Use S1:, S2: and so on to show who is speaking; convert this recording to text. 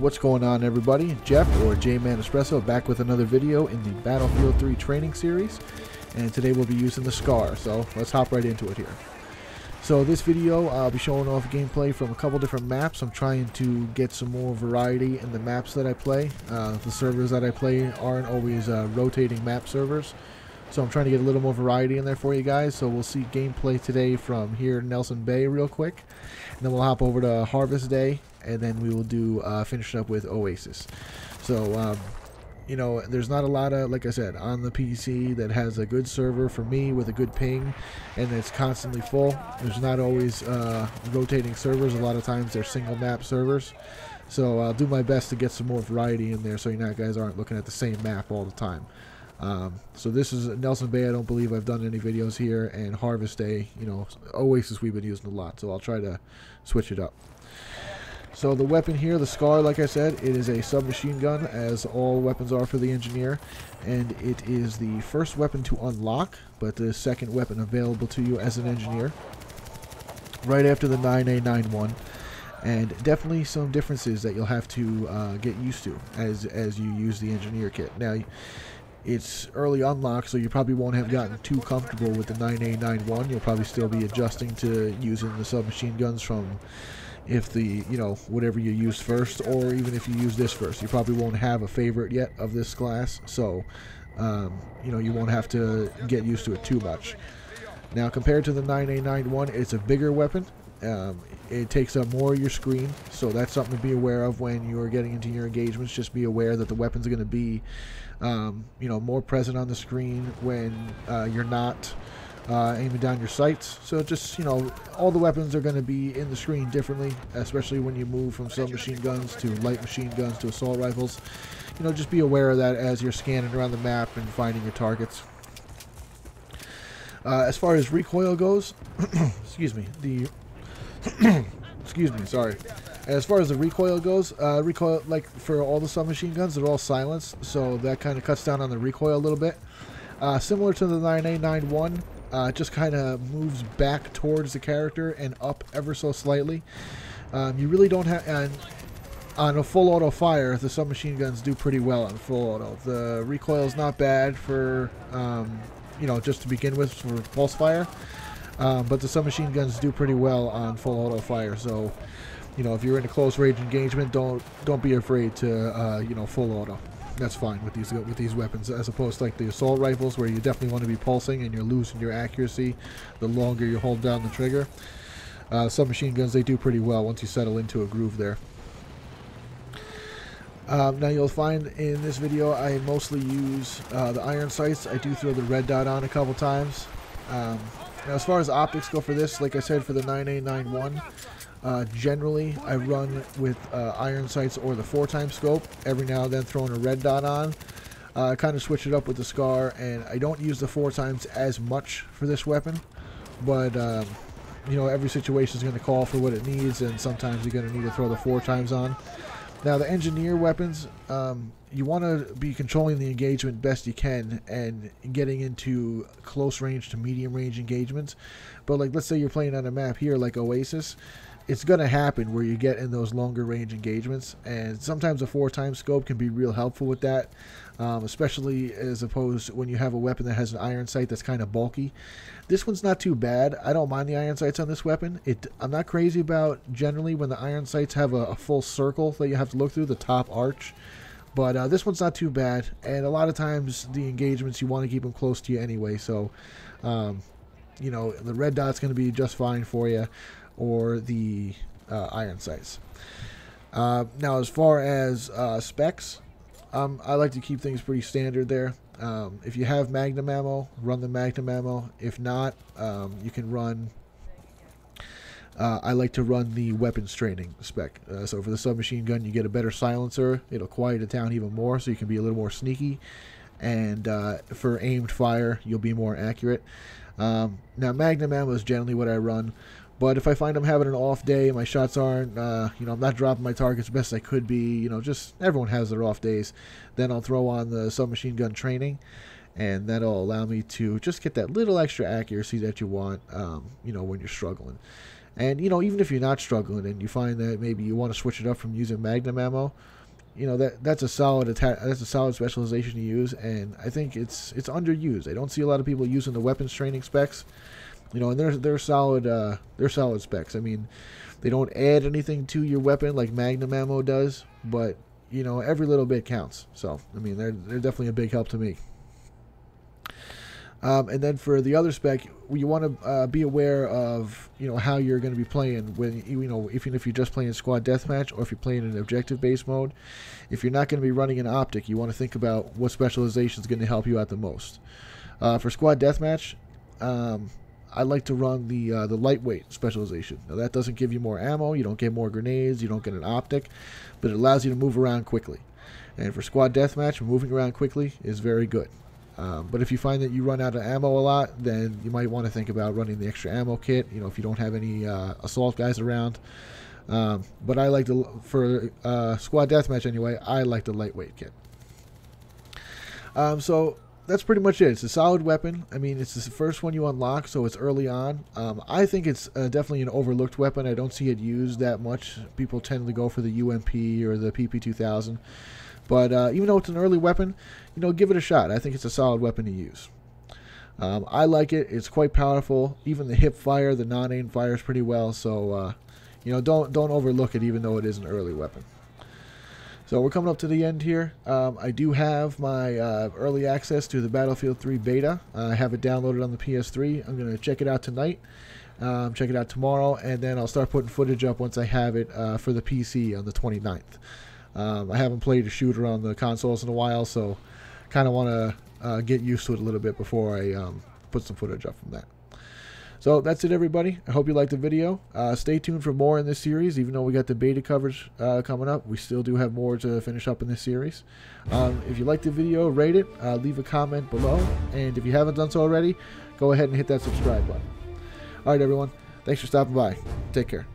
S1: What's going on, everybody? Jeff, or J-Man Espresso, back with another video in the Battlefield 3 training series, and today we'll be using the SCAR, so let's hop right into it here. So this video, I'll be showing off gameplay from a couple different maps. I'm trying to get some more variety in the maps that I play. The servers that I play aren't always rotating map servers, so I'm trying to get a little more variety in there for you guys. So we'll see gameplay today from here in Nelson Bay real quick, and then we'll hop over to Harvest Day, and then we will do finish up with Oasis. So you know, there's not a lot of, like I said, on the PC that has a good server for me with a good ping and it's constantly full. There's not always rotating servers. A lot of times they're single map servers. So I'll do my best to get some more variety in there so you guys aren't looking at the same map all the time. So this is Nelson Bay. I don't believe I've done any videos here, and Harvest Day, you know, Oasis we've been using a lot, so I'll try to switch it up. So the weapon here, the SCAR, like I said, it is a submachine gun, as all weapons are for the engineer, and it is the first weapon to unlock, but the second weapon available to you as an engineer, right after the 9A91, and definitely some differences that you'll have to get used to as you use the engineer kit. Now, it's early unlock, so you probably won't have gotten too comfortable with the 9A91. You'll probably still be adjusting to using the submachine guns from if the, you know, whatever you used first, or even if you use this first. You probably won't have a favorite yet of this class, so you know, you won't have to get used to it too much. Now, compared to the 9A91, it's a bigger weapon. It takes up more of your screen, so that's something to be aware of when you're getting into your engagements. Just be aware that the weapons are going to be you know, more present on the screen when you're not aiming down your sights. So just, you know, all the weapons are going to be in the screen differently, especially when you move from submachine guns to light machine guns to assault rifles. You know, just be aware of that as you're scanning around the map and finding your targets. As far as recoil goes, excuse me, excuse me, sorry. As far as the recoil goes, recoil, like for all the submachine guns, they're all silenced, so that kind of cuts down on the recoil a little bit. Similar to the 9A91, it just kind of moves back towards the character and up ever so slightly. You really don't have, on a full auto fire, the submachine guns do pretty well on full auto. The recoil is not bad for, you know, just to begin with for pulse fire, but the submachine guns do pretty well on full auto fire. So, you know, if you're in a close range engagement, don't be afraid to, you know, full auto. That's fine with these weapons, as opposed to like the assault rifles, where you definitely want to be pulsing and you're losing your accuracy the longer you hold down the trigger. Submachine guns, they do pretty well once you settle into a groove there. Now you'll find in this video I mostly use the iron sights. I do throw the red dot on a couple times. Now as far as optics go for this, like I said, for the 9A91, generally I run with iron sights or the 4x scope, every now and then throwing a red dot on. I kind of switch it up with the SCAR, and I don't use the 4x as much for this weapon, but you know, every situation is going to call for what it needs, and sometimes you're going to need to throw the 4x on. Now the engineer weapons, you want to be controlling the engagement best you can and getting into close range to medium range engagements. But like, let's say you're playing on a map here like Oasis, it's going to happen where you get in those longer range engagements, and sometimes a 4x scope can be real helpful with that, especially as opposed when you have a weapon that has an iron sight that's kind of bulky. This one's not too bad. I don't mind the iron sights on this weapon. I'm not crazy about generally when the iron sights have a full circle that you have to look through, the top arch. But this one's not too bad, and a lot of times the engagements, you want to keep them close to you anyway, so you know, the red dot's going to be just fine for you, or the iron sights. Now as far as specs, I like to keep things pretty standard there. If you have Magnum ammo, run the Magnum ammo. If not, you can run, I like to run the weapons training spec. So for the submachine gun, you get a better silencer. It'll quiet it down even more, so you can be a little more sneaky. And for aimed fire, you'll be more accurate. Now Magnum ammo is generally what I run, but if I find I'm having an off day, my shots aren't, you know, I'm not dropping my targets best I could be, you know, just everyone has their off days, then I'll throw on the submachine gun training, and that'll allow me to just get that little extra accuracy that you want, you know, when you're struggling. And even if you're not struggling and you find that maybe you want to switch it up from using Magnum ammo, that's a solid specialization to use, and I think it's underused. I don't see a lot of people using the weapons training specs, and they're solid specs. I mean, they don't add anything to your weapon like Magnum ammo does, but every little bit counts. So I mean, they're definitely a big help to me. And then for the other spec, you want to be aware of how you're going to be playing when even if you're just playing squad deathmatch or if you're playing in objective based mode. If you're not going to be running an optic, you want to think about what specialization is going to help you out the most. For squad deathmatch, I like to run the lightweight specialization. Now that doesn't give you more ammo, you don't get more grenades, you don't get an optic, but it allows you to move around quickly. And for squad deathmatch, moving around quickly is very good. But if you find that you run out of ammo a lot, then you might want to think about running the extra ammo kit, if you don't have any assault guys around. But I like for squad deathmatch anyway, I like the lightweight kit. So that's pretty much it. It's a solid weapon. I mean, it's the first one you unlock, so it's early on. I think it's definitely an overlooked weapon. I don't see it used that much. People tend to go for the UMP or the PP2000. But even though it's an early weapon, give it a shot. I think it's a solid weapon to use. I like it. It's quite powerful. Even the hip fire, the non-aim fires pretty well. So, don't overlook it, even though it is an early weapon. So we're coming up to the end here. I do have my early access to the Battlefield 3 beta. I have it downloaded on the PS3. I'm going to check it out tonight. Check it out tomorrow, and then I'll start putting footage up once I have it for the PC on the 29th. I haven't played a shooter on the consoles in a while, so kind of want to get used to it a little bit before I put some footage up from that. So that's it, everybody. I hope you liked the video. Stay tuned for more in this series. Even though we got the beta coverage coming up, we still do have more to finish up in this series. If you liked the video, rate it, leave a comment below, and if you haven't done so already, go ahead and hit that subscribe button. All right, everyone. Thanks for stopping by. Take care.